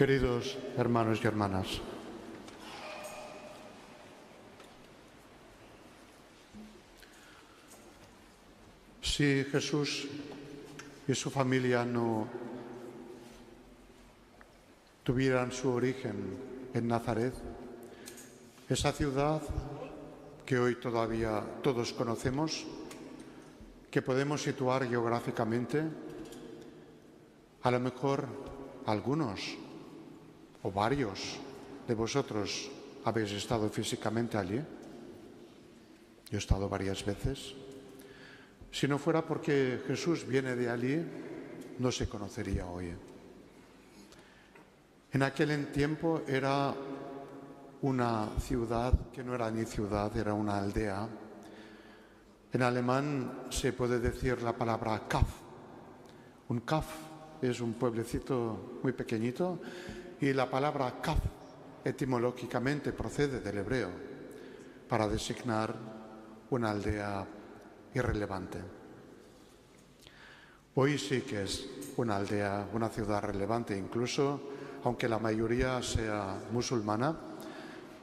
Queridos hermanos y hermanas, si Jesús y su familia no tuvieran su origen en Nazaret, esa ciudad que hoy todavía todos conocemos, que podemos situar geográficamente, a lo mejor algunos o varios de vosotros habéis estado físicamente allí. Yo he estado varias veces. Si no fuera porque Jesús viene de allí, no se conocería hoy. En aquel tiempo era una ciudad que no era ni ciudad, era una aldea. En alemán se puede decir la palabra Kaff. Un Kaff es un pueblecito muy pequeñito y la palabra Kaff etimológicamente procede del hebreo para designar una aldea irrelevante. Hoy sí que es una aldea, una ciudad relevante, incluso aunque la mayoría sea musulmana,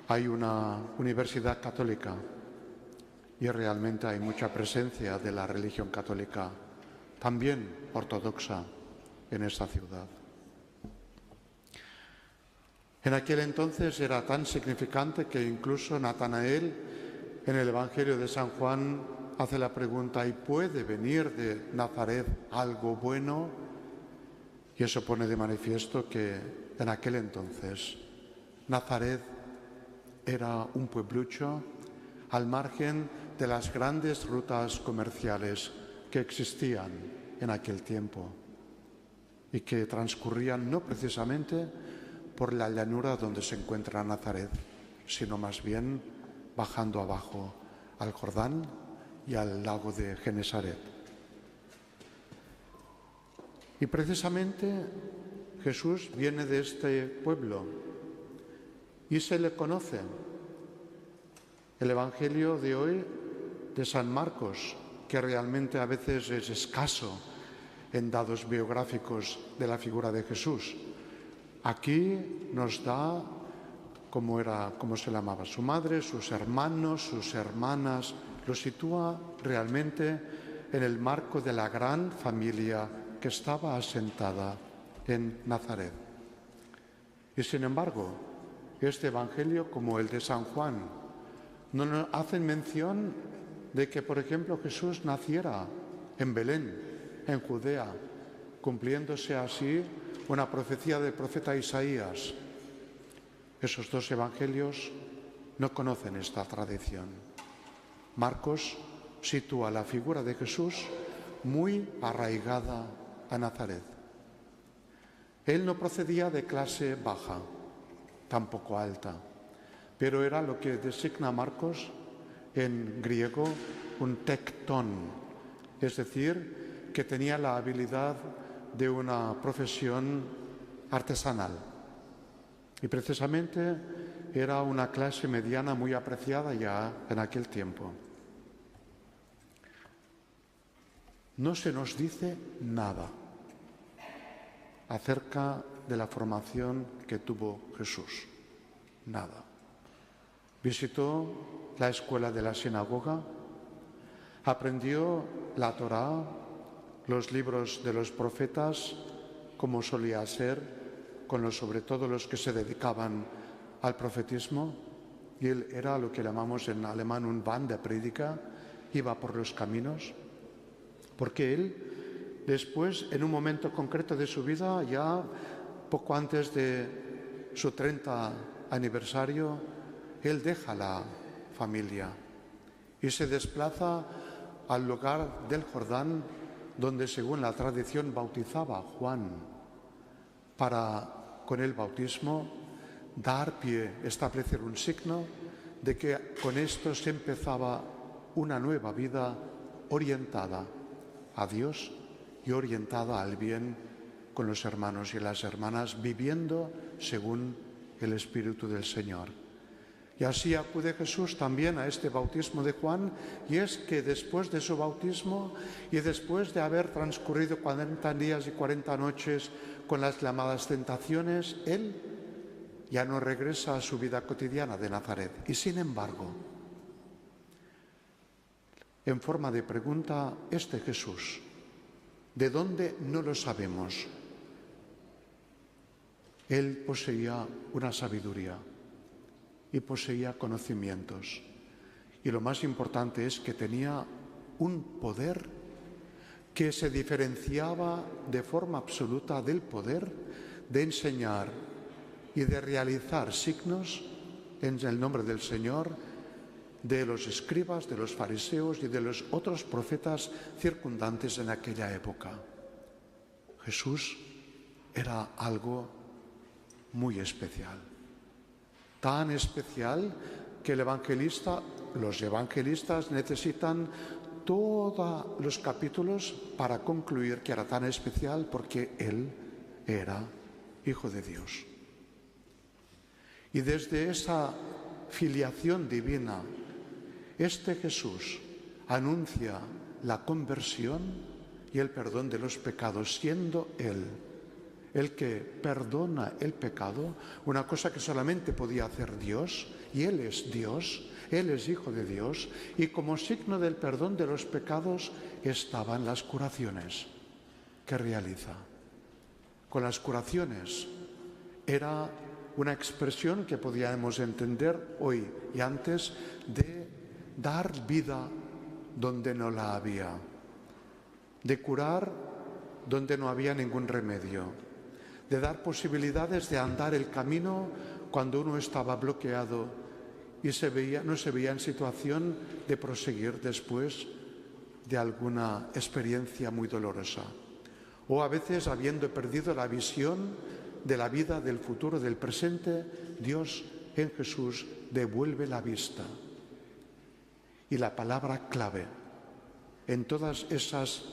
hay una universidad católica y realmente hay mucha presencia de la religión católica, también ortodoxa, en esta ciudad. En aquel entonces era tan significante que incluso Natanael, en el Evangelio de San Juan, hace la pregunta: ¿y puede venir de Nazaret algo bueno? Y eso pone de manifiesto que en aquel entonces Nazaret era un pueblucho al margen de las grandes rutas comerciales que existían en aquel tiempo y que transcurrían no precisamente por la llanura donde se encuentra Nazaret, sino más bien bajando abajo al Jordán y al lago de Genesaret. Y precisamente Jesús viene de este pueblo y se le conoce. El Evangelio de hoy, de San Marcos, que realmente a veces es escaso en datos biográficos de la figura de Jesús, aquí nos da cómo se llamaba su madre, sus hermanos, sus hermanas. Lo sitúa realmente en el marco de la gran familia que estaba asentada en Nazaret. Y sin embargo, este Evangelio, como el de San Juan, no nos hacen mención de que, por ejemplo, Jesús naciera en Belén, en Judea, cumpliéndose así una profecía del profeta Isaías. Esos dos evangelios no conocen esta tradición. Marcos sitúa la figura de Jesús muy arraigada a Nazaret. Él no procedía de clase baja, tampoco alta, pero era lo que designa Marcos en griego un tectón, es decir, que tenía la habilidad de una profesión artesanal. Y precisamente era una clase mediana muy apreciada ya en aquel tiempo. No se nos dice nada acerca de la formación que tuvo Jesús. Nada. Visitó la escuela de la sinagoga, aprendió la Torá, los libros de los profetas, como solía ser, sobre todo los que se dedicaban al profetismo, y él era lo que llamamos en alemán un Wanderprediger, iba por los caminos, porque él después, en un momento concreto de su vida, ya poco antes de su 30 aniversario, él deja la familia y se desplaza al lugar del Jordán, donde según la tradición bautizaba a Juan, para con el bautismo dar pie, establecer un signo de que con esto se empezaba una nueva vida orientada a Dios y orientada al bien con los hermanos y las hermanas, viviendo según el Espíritu del Señor. Y así acude Jesús también a este bautismo de Juan, y es que después de su bautismo y después de haber transcurrido 40 días y 40 noches con las llamadas tentaciones, Él ya no regresa a su vida cotidiana de Nazaret. Y sin embargo, en forma de pregunta, este Jesús, ¿de dónde? No lo sabemos. Él poseía una sabiduría y poseía conocimientos. Y lo más importante es que tenía un poder que se diferenciaba de forma absoluta del poder de enseñar y de realizar signos en el nombre del Señor de los escribas, de los fariseos y de los otros profetas circundantes en aquella época. Jesús era algo muy especial. Tan especial que los evangelistas necesitan todos los capítulos para concluir que era tan especial porque Él era Hijo de Dios. Y desde esa filiación divina, este Jesús anuncia la conversión y el perdón de los pecados, siendo Él el que perdona el pecado, una cosa que solamente podía hacer Dios, y Él es Dios, Él es Hijo de Dios, y como signo del perdón de los pecados estaban las curaciones que realiza. Con las curaciones era una expresión que podíamos entender hoy y antes de dar vida donde no la había, de curar donde no había ningún remedio, de dar posibilidades de andar el camino cuando uno estaba bloqueado y no se veía en situación de proseguir después de alguna experiencia muy dolorosa. O a veces, habiendo perdido la visión de la vida, del futuro, del presente, Dios en Jesús devuelve la vista. Y la palabra clave en todas esas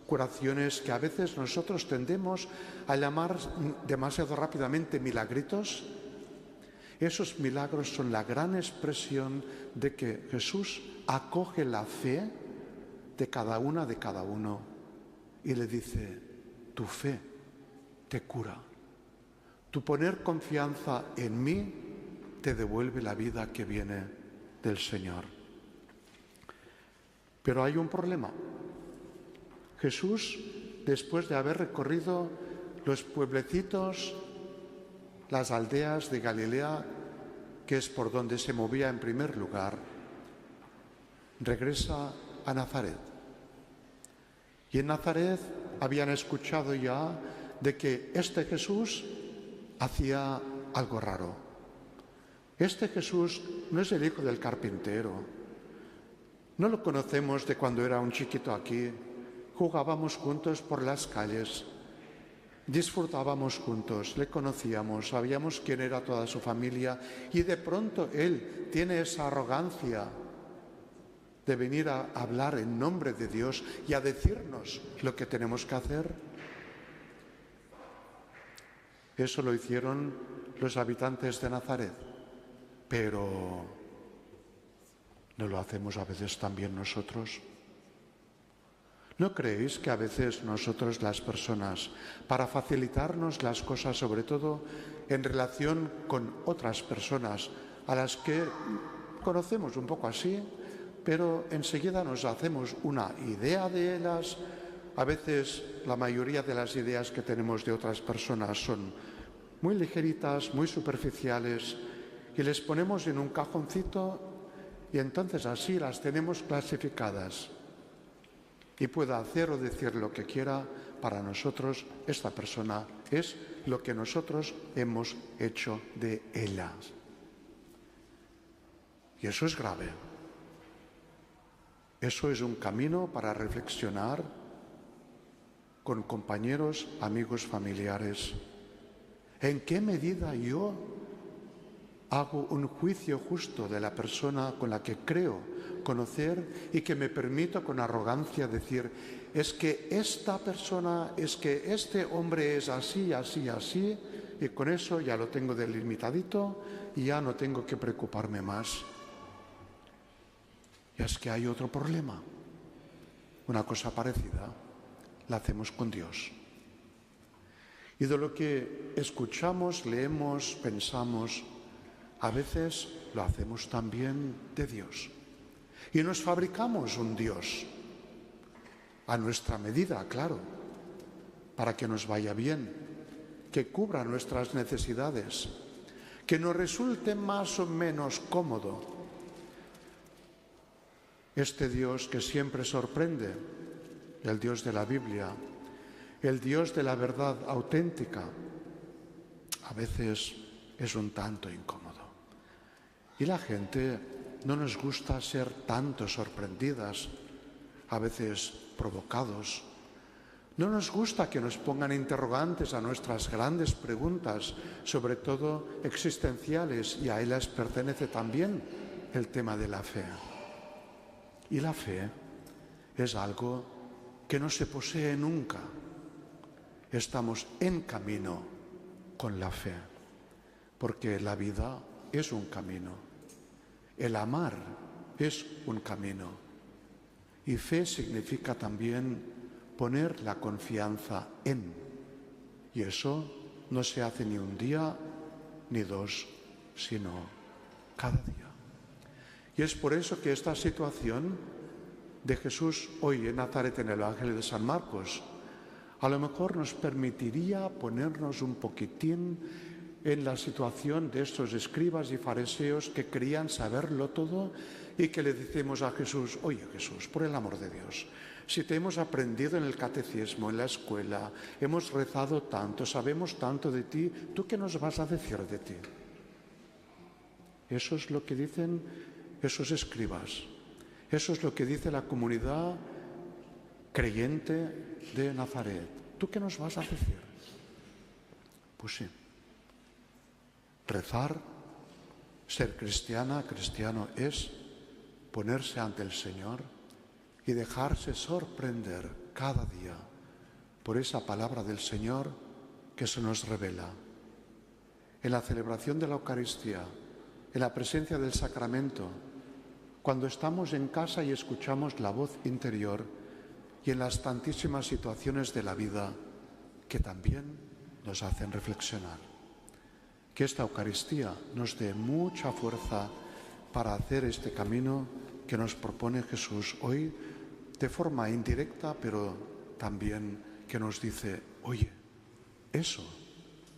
curaciones que a veces nosotros tendemos a llamar demasiado rápidamente milagritos, esos milagros son la gran expresión de que Jesús acoge la fe de cada una, de cada uno, y le dice: tu fe te cura, tu poner confianza en mí te devuelve la vida que viene del Señor. Pero hay un problema. Jesús, después de haber recorrido los pueblecitos, las aldeas de Galilea, que es por donde se movía en primer lugar, regresa a Nazaret. Y en Nazaret habían escuchado ya de que este Jesús hacía algo raro. Este Jesús no es el hijo del carpintero. No lo conocemos de cuando era un chiquito aquí. Jugábamos juntos por las calles, disfrutábamos juntos, le conocíamos, sabíamos quién era toda su familia, y de pronto Él tiene esa arrogancia de venir a hablar en nombre de Dios y a decirnos lo que tenemos que hacer. Eso lo hicieron los habitantes de Nazaret, pero ¿no lo hacemos a veces también nosotros? ¿No creéis que a veces nosotros, las personas, para facilitarnos las cosas, sobre todo en relación con otras personas a las que conocemos un poco así, pero enseguida nos hacemos una idea de ellas? A veces la mayoría de las ideas que tenemos de otras personas son muy ligeritas, muy superficiales, y les ponemos en un cajoncito y entonces así las tenemos clasificadas. Y pueda hacer o decir lo que quiera, para nosotros esta persona es lo que nosotros hemos hecho de ellas. Y eso es grave. Eso es un camino para reflexionar con compañeros, amigos, familiares. ¿En qué medida yo hago un juicio justo de la persona con la que creo conocer y que me permito con arrogancia decir: es que esta persona, es que este hombre es así, así, así, y con eso ya lo tengo delimitadito y ya no tengo que preocuparme más. Y es que hay otro problema. Una cosa parecida la hacemos con Dios. Y de lo que escuchamos, leemos, pensamos, a veces lo hacemos también de Dios. Y nos fabricamos un Dios a nuestra medida, claro, para que nos vaya bien, que cubra nuestras necesidades, que nos resulte más o menos cómodo. Este Dios que siempre sorprende, el Dios de la Biblia, el Dios de la verdad auténtica, a veces es un tanto incómodo. Y la gente no nos gusta ser tanto sorprendidas, a veces provocados. No nos gusta que nos pongan interrogantes a nuestras grandes preguntas, sobre todo existenciales, y a ellas pertenece también el tema de la fe. Y la fe es algo que no se posee nunca. Estamos en camino con la fe, porque la vida es un camino. El amar es un camino. Y fe significa también poner la confianza en. Y eso no se hace ni un día ni dos, sino cada día. Y es por eso que esta situación de Jesús hoy en Nazaret, en el Evangelio de San Marcos, a lo mejor nos permitiría ponernos un poquitín en la situación de estos escribas y fariseos que creían saberlo todo y que le decimos a Jesús: oye Jesús, por el amor de Dios, si te hemos aprendido en el catecismo, en la escuela, hemos rezado tanto, sabemos tanto de ti, ¿tú qué nos vas a decir de ti? Eso es lo que dicen esos escribas. Eso es lo que dice la comunidad creyente de Nazaret. ¿Tú qué nos vas a decir? Pues sí. Rezar, ser cristiana, cristiano es ponerse ante el Señor y dejarse sorprender cada día por esa palabra del Señor que se nos revela. En la celebración de la Eucaristía, en la presencia del sacramento, cuando estamos en casa y escuchamos la voz interior, y en las tantísimas situaciones de la vida que también nos hacen reflexionar. Que esta Eucaristía nos dé mucha fuerza para hacer este camino que nos propone Jesús hoy, de forma indirecta, pero también que nos dice: oye, eso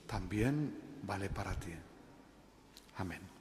también vale para ti. Amén.